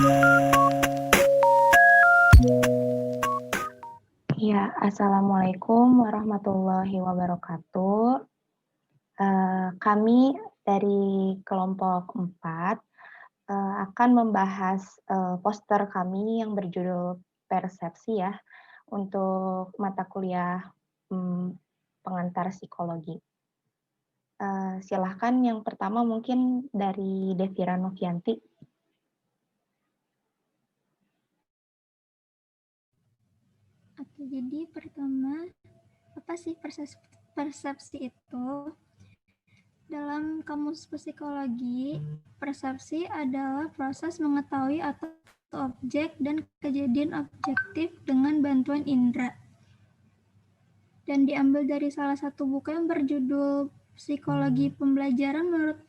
Ya, Assalamualaikum warahmatullahi wabarakatuh. Kami dari kelompok 4 akan membahas poster kami yang berjudul Persepsi ya, untuk mata kuliah pengantar psikologi. Silahkan yang pertama mungkin dari Devira Novianti. Oke, jadi pertama, apa sih persepsi itu? Dalam kamus psikologi, persepsi adalah proses mengetahui atau objek dan kejadian objektif dengan bantuan indera. Dan diambil dari salah satu buku yang berjudul Psikologi Pembelajaran menurut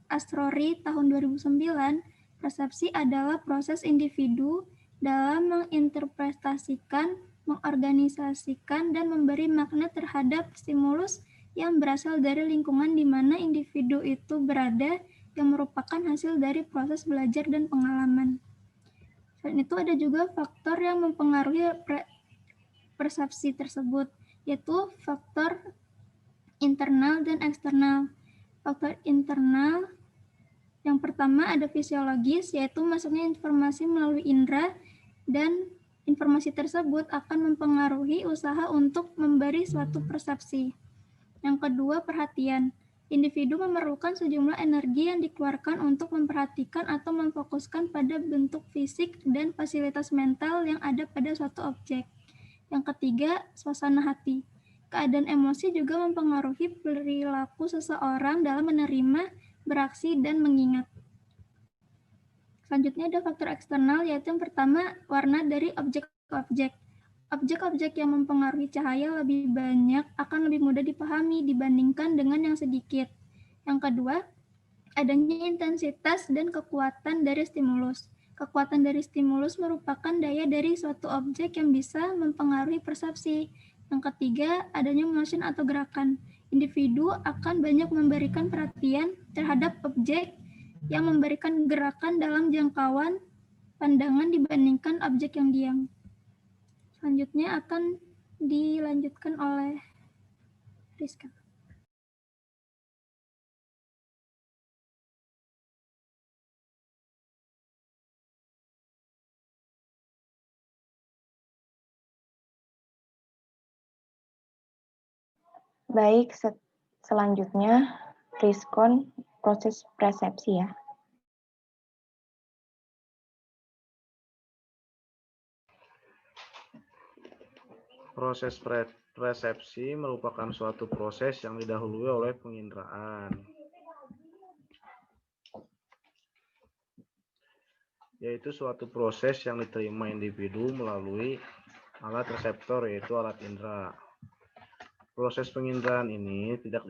Asrori tahun 2009, persepsi adalah proses individu dalam menginterpretasikan, mengorganisasikan, dan memberi makna terhadap stimulus yang berasal dari lingkungan di mana individu itu berada, yang merupakan hasil dari proses belajar dan pengalaman. Selain itu ada juga faktor yang mempengaruhi persepsi tersebut, yaitu faktor internal dan eksternal. Faktor internal yang pertama ada fisiologis, yaitu masuknya informasi melalui indera, dan informasi tersebut akan mempengaruhi usaha untuk memberi suatu persepsi. Yang kedua, perhatian. Individu memerlukan sejumlah energi yang dikeluarkan untuk memperhatikan atau memfokuskan pada bentuk fisik dan fasilitas mental yang ada pada suatu objek. Yang ketiga, suasana hati. Keadaan emosi juga mempengaruhi perilaku seseorang dalam menerima, beraksi, dan mengingat. Selanjutnya ada faktor eksternal, yaitu yang pertama, warna dari objek-objek. Objek-objek yang mempengaruhi cahaya lebih banyak akan lebih mudah dipahami dibandingkan dengan yang sedikit. Yang kedua, adanya intensitas dan kekuatan dari stimulus. Kekuatan dari stimulus merupakan daya dari suatu objek yang bisa mempengaruhi persepsi. Yang ketiga, adanya motion atau gerakan. Individu akan banyak memberikan perhatian terhadap objek yang memberikan gerakan dalam jangkauan pandangan dibandingkan objek yang diam. Selanjutnya akan dilanjutkan oleh Rizka. Baik, selanjutnya Rizkon proses persepsi ya. Proses persepsi merupakan suatu proses yang didahului oleh penginderaan, yaitu suatu proses yang diterima individu melalui alat reseptor, yaitu alat indera. Proses penginderaan ini tidak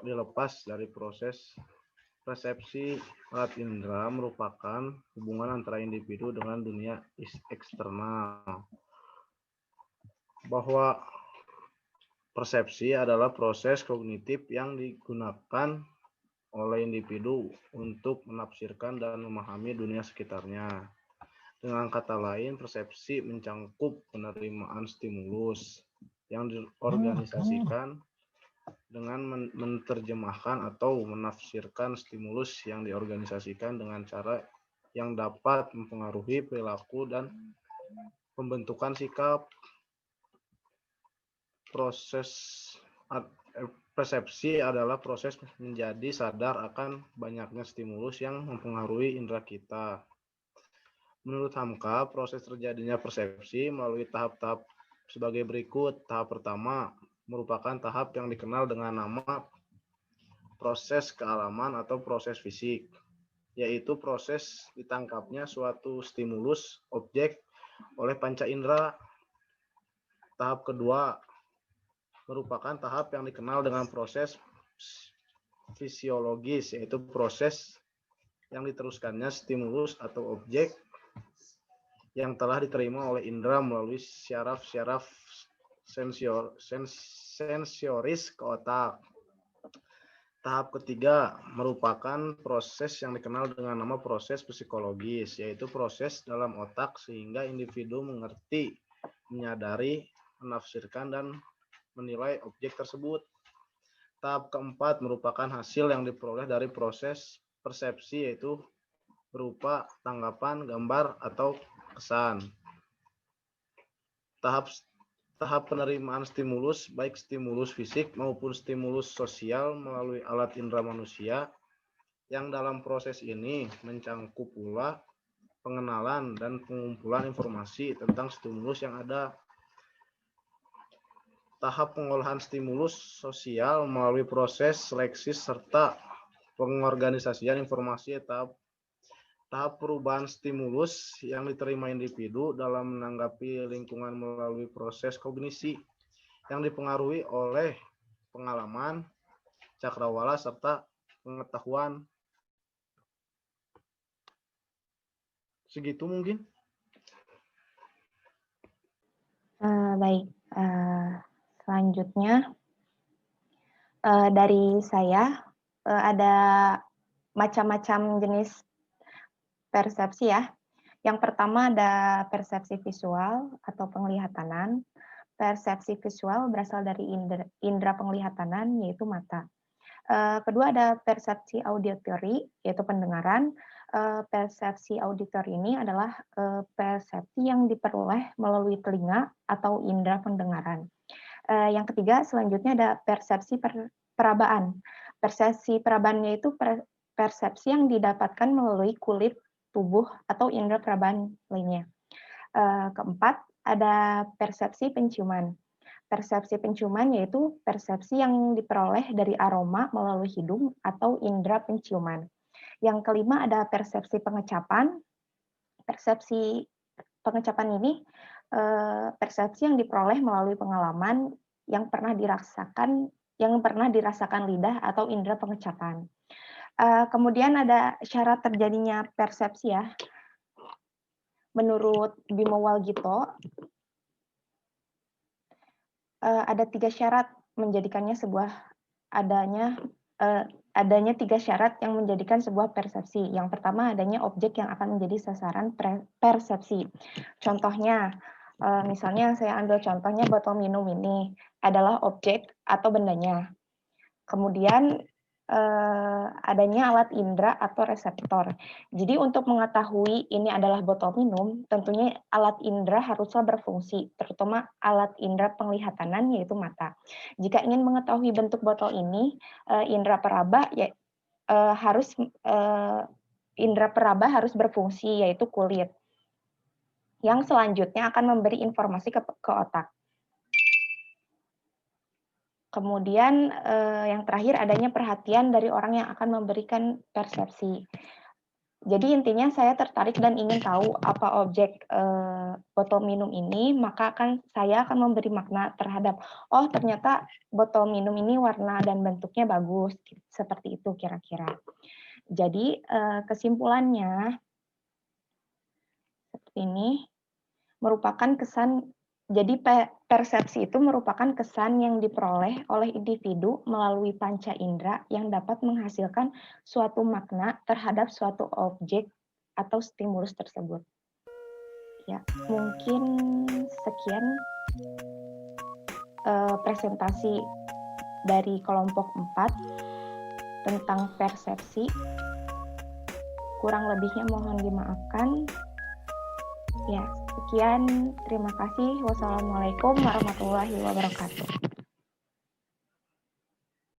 dilepas dari proses persepsi. Alat indera merupakan hubungan antara individu dengan dunia eksternal. Bahwa persepsi adalah proses kognitif yang digunakan oleh individu untuk menafsirkan dan memahami dunia sekitarnya. Dengan kata lain, persepsi mencakup penerimaan stimulus yang diorganisasikan dengan menerjemahkan atau menafsirkan stimulus yang diorganisasikan dengan cara yang dapat mempengaruhi perilaku dan pembentukan sikap. Proses persepsi adalah proses menjadi sadar akan banyaknya stimulus yang mempengaruhi indera kita. Menurut Hamka, proses terjadinya persepsi melalui tahap-tahap sebagai berikut. Tahap pertama merupakan tahap yang dikenal dengan nama proses kealaman atau proses fisik, yaitu proses ditangkapnya suatu stimulus objek oleh panca indera. Tahap kedua merupakan tahap yang dikenal dengan proses fisiologis, yaitu proses yang diteruskannya stimulus atau objek yang telah diterima oleh indera melalui syaraf-syaraf sensoris ke otak. Tahap ketiga merupakan proses yang dikenal dengan nama proses psikologis, yaitu proses dalam otak sehingga individu mengerti, menyadari, menafsirkan, dan menilai objek tersebut. Tahap keempat merupakan hasil yang diperoleh dari proses persepsi, yaitu berupa tanggapan, gambar, atau kesan. Tahap penerimaan stimulus, baik stimulus fisik maupun stimulus sosial melalui alat indera manusia, yang dalam proses ini mencangkup pula pengenalan dan pengumpulan informasi tentang stimulus yang ada. Tahap pengolahan stimulus sosial melalui proses seleksi serta pengorganisasian informasi. Tahap perubahan stimulus yang diterima individu dalam menanggapi lingkungan melalui proses kognisi yang dipengaruhi oleh pengalaman, cakrawala, serta pengetahuan. Segitu mungkin. Baik, selanjutnya dari saya ada macam-macam jenis persepsi ya. Yang pertama ada persepsi visual atau penglihatanan. Persepsi visual berasal dari indera penglihatanan, yaitu mata. Kedua ada persepsi auditory, yaitu pendengaran. Persepsi auditori ini adalah persepsi yang diperoleh melalui telinga atau indera pendengaran. Yang ketiga selanjutnya ada persepsi perabaan. Persepsi perabaannya itu persepsi yang didapatkan melalui kulit, tubuh, atau indera perabaan lainnya. Keempat, ada persepsi penciuman. Persepsi penciuman yaitu persepsi yang diperoleh dari aroma melalui hidung atau indera penciuman. Yang kelima ada persepsi pengecapan. Persepsi pengecapan ini persepsi yang diperoleh melalui pengalaman yang pernah dirasakan lidah atau indera pengecapan. Kemudian ada syarat terjadinya persepsi ya. Menurut Bimo Walgito, ada 3 syarat menjadikannya adanya 3 syarat yang menjadikan sebuah persepsi. Yang pertama adanya objek yang akan menjadi sasaran persepsi. Contohnya, misalnya saya ambil contohnya botol minum ini adalah objek atau bendanya. Kemudian adanya alat indera atau reseptor. Jadi untuk mengetahui ini adalah botol minum, tentunya alat indera haruslah berfungsi, terutama alat indera penglihatanan yaitu mata. Jika ingin mengetahui bentuk botol ini, indera peraba harus berfungsi yaitu kulit. Yang selanjutnya akan memberi informasi ke otak. Kemudian yang terakhir adanya perhatian dari orang yang akan memberikan persepsi. Jadi intinya saya tertarik dan ingin tahu apa objek botol minum ini, maka saya akan memberi makna terhadap, oh ternyata botol minum ini warna dan bentuknya bagus, seperti itu kira-kira. Jadi kesimpulannya seperti ini, merupakan kesan. Jadi persepsi itu merupakan kesan yang diperoleh oleh individu melalui panca indera yang dapat menghasilkan suatu makna terhadap suatu objek atau stimulus tersebut. Ya, mungkin sekian presentasi dari kelompok 4 tentang persepsi. Kurang lebihnya mohon dimaafkan. Ya, sekian, terima kasih. Wassalamualaikum warahmatullahi wabarakatuh.